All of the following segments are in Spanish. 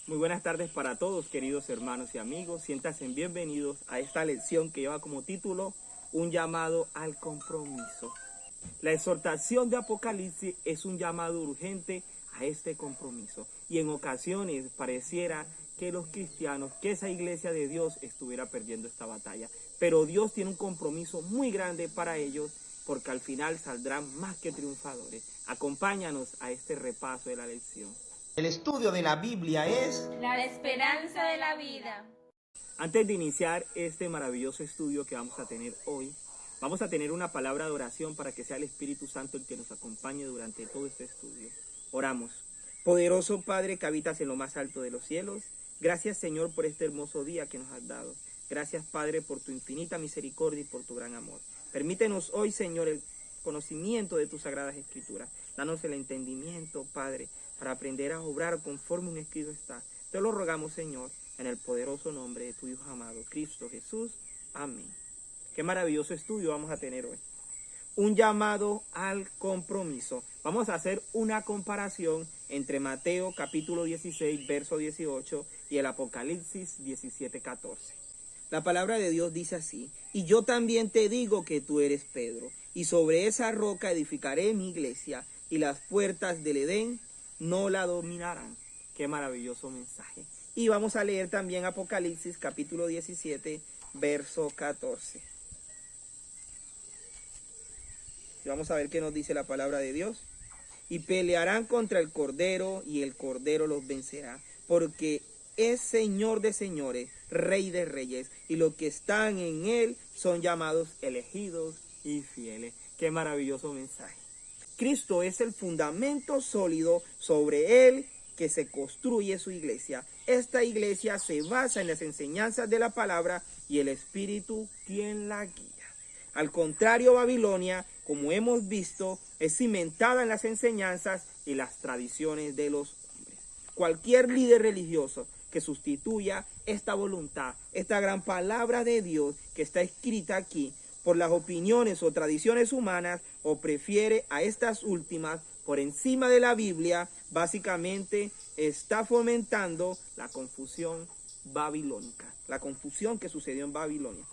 Muy buenas tardes para todos, queridos hermanos y amigos. Siéntanse bienvenidos a esta lección que lleva como título Un llamado al compromiso. La exhortación de Apocalipsis es un llamado urgente a este compromiso. Y en ocasiones pareciera que los cristianos, que esa iglesia de Dios estuviera perdiendo esta batalla. Pero Dios tiene un compromiso muy grande para ellos, porque al final saldrán más que triunfadores. Acompáñanos a este repaso de la lección. El estudio de la Biblia es la esperanza de la vida. Antes de iniciar este maravilloso estudio que vamos a tener hoy, vamos a tener una palabra de oración para que sea el Espíritu Santo el que nos acompañe durante todo este estudio. Oramos. Poderoso Padre que habitas en lo más alto de los cielos, gracias Señor por este hermoso día que nos has dado. Gracias Padre por tu infinita misericordia y por tu gran amor. Permítenos hoy Señor el conocimiento de tus sagradas escrituras. Danos el entendimiento Padre, para aprender a obrar conforme un escrito está. Te lo rogamos, Señor, en el poderoso nombre de tu Hijo amado, Cristo Jesús. Amén. Qué maravilloso estudio vamos a tener hoy. Un llamado al compromiso. Vamos a hacer una comparación entre Mateo capítulo 16, verso 18 y el Apocalipsis 17, 14. La palabra de Dios dice así: y yo también te digo que tú eres Pedro, y sobre esa roca edificaré mi iglesia, y las puertas del Edén no la dominarán. Qué maravilloso mensaje. Y vamos a leer también Apocalipsis capítulo 17, verso 14. Y vamos a ver qué nos dice la palabra de Dios. Y pelearán contra el Cordero, y el Cordero los vencerá, porque es Señor de señores, Rey de reyes, y los que están en él son llamados elegidos y fieles. Qué maravilloso mensaje. Cristo es el fundamento sólido, sobre él que se construye su iglesia. Esta iglesia se basa en las enseñanzas de la palabra y el Espíritu quien la guía. Al contrario, Babilonia, como hemos visto, es cimentada en las enseñanzas y las tradiciones de los hombres. Cualquier líder religioso que sustituya esta voluntad, esta gran palabra de Dios que está escrita aquí, por las opiniones o tradiciones humanas, o prefiere a estas últimas por encima de la Biblia, básicamente está fomentando la confusión babilónica, la confusión que sucedió en Babilonia.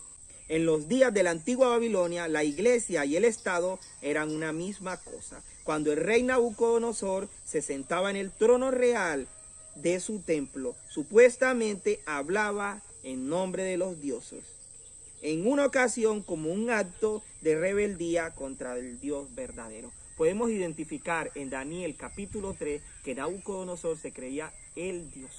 En los días de la antigua Babilonia, la iglesia y el Estado eran una misma cosa. Cuando el rey Nabucodonosor se sentaba en el trono real de su templo, supuestamente hablaba en nombre de los dioses, en una ocasión como un acto de rebeldía contra el Dios verdadero. Podemos identificar en Daniel capítulo 3 que Nabucodonosor se creía el Dios.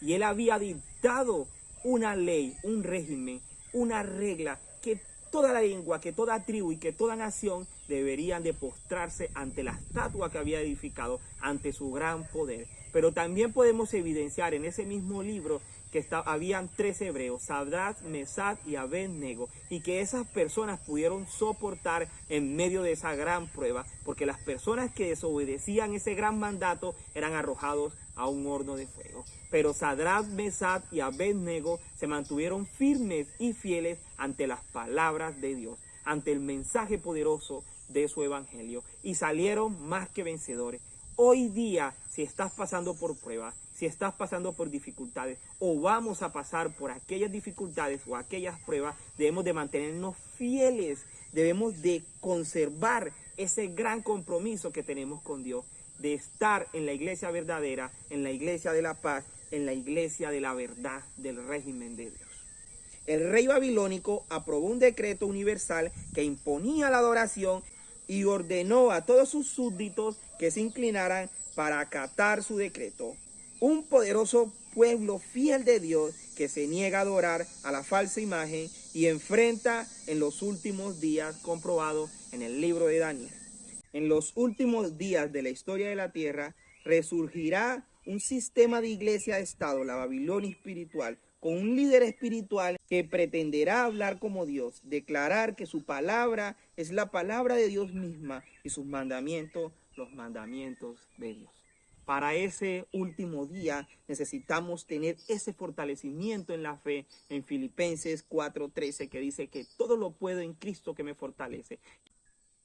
Y él había dictado una ley, un régimen, una regla que toda la lengua, que toda tribu y que toda nación deberían de postrarse ante la estatua que había edificado, ante su gran poder. Pero también podemos evidenciar en ese mismo libro que habían 3 hebreos, Sadrach, Mesach y Abed-nego, y que esas personas pudieron soportar en medio de esa gran prueba, porque las personas que desobedecían ese gran mandato eran arrojados a un horno de fuego. Pero Sadrach, Mesach y Abed-nego se mantuvieron firmes y fieles ante las palabras de Dios, ante el mensaje poderoso de su evangelio, y salieron más que vencedores. Hoy día, si estás pasando por pruebas, si estás pasando por dificultades o vamos a pasar por aquellas dificultades o aquellas pruebas, debemos de mantenernos fieles, debemos de conservar ese gran compromiso que tenemos con Dios, de estar en la iglesia verdadera, en la iglesia de la paz, en la iglesia de la verdad del régimen de Dios. El rey babilónico aprobó un decreto universal que imponía la adoración y ordenó a todos sus súbditos que se inclinaran para acatar su decreto. Un poderoso pueblo fiel de Dios que se niega a adorar a la falsa imagen y enfrenta en los últimos días, comprobado en el libro de Daniel. En los últimos días de la historia de la tierra resurgirá un sistema de iglesia-estado, la Babilonia espiritual, con un líder espiritual que pretenderá hablar como Dios, declarar que su palabra es la palabra de Dios misma y sus mandamientos, los mandamientos de Dios. Para ese último día necesitamos tener ese fortalecimiento en la fe en Filipenses 4:13, que dice que todo lo puedo en Cristo que me fortalece.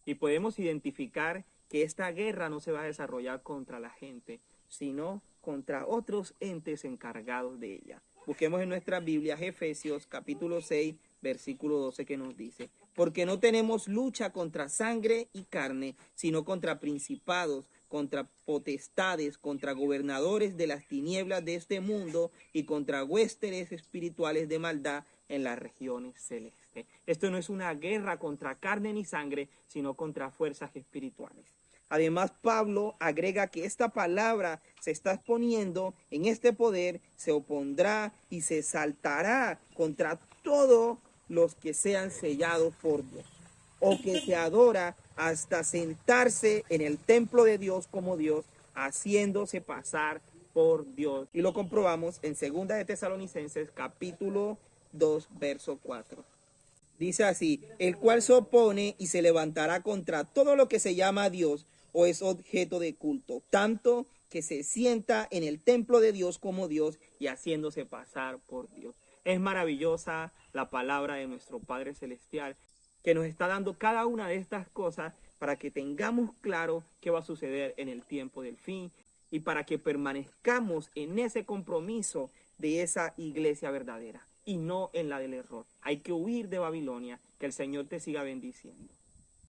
Y podemos identificar que esta guerra no se va a desarrollar contra la gente, sino contra otros entes encargados de ella. Busquemos en nuestras Biblias Efesios capítulo 6, versículo 12, que nos dice: porque no tenemos lucha contra sangre y carne, sino contra principados, contra potestades, contra gobernadores de las tinieblas de este mundo y contra huestes espirituales de maldad en las regiones celestes. Esto no es una guerra contra carne ni sangre, sino contra fuerzas espirituales. Además, Pablo agrega que esta palabra se está exponiendo en este poder, se opondrá y se saltará contra todos los que sean sellados por Dios, o que se adora hasta sentarse en el templo de Dios como Dios, haciéndose pasar por Dios. Y lo comprobamos en 2 de Tesalonicenses capítulo 2, verso 4. Dice así: el cual se opone y se levantará contra todo lo que se llama Dios o es objeto de culto, tanto que se sienta en el templo de Dios como Dios y haciéndose pasar por Dios. Es maravillosa la palabra de nuestro Padre Celestial, que nos está dando cada una de estas cosas para que tengamos claro qué va a suceder en el tiempo del fin y para que permanezcamos en ese compromiso de esa iglesia verdadera y no en la del error. Hay que huir de Babilonia. Que el Señor te siga bendiciendo.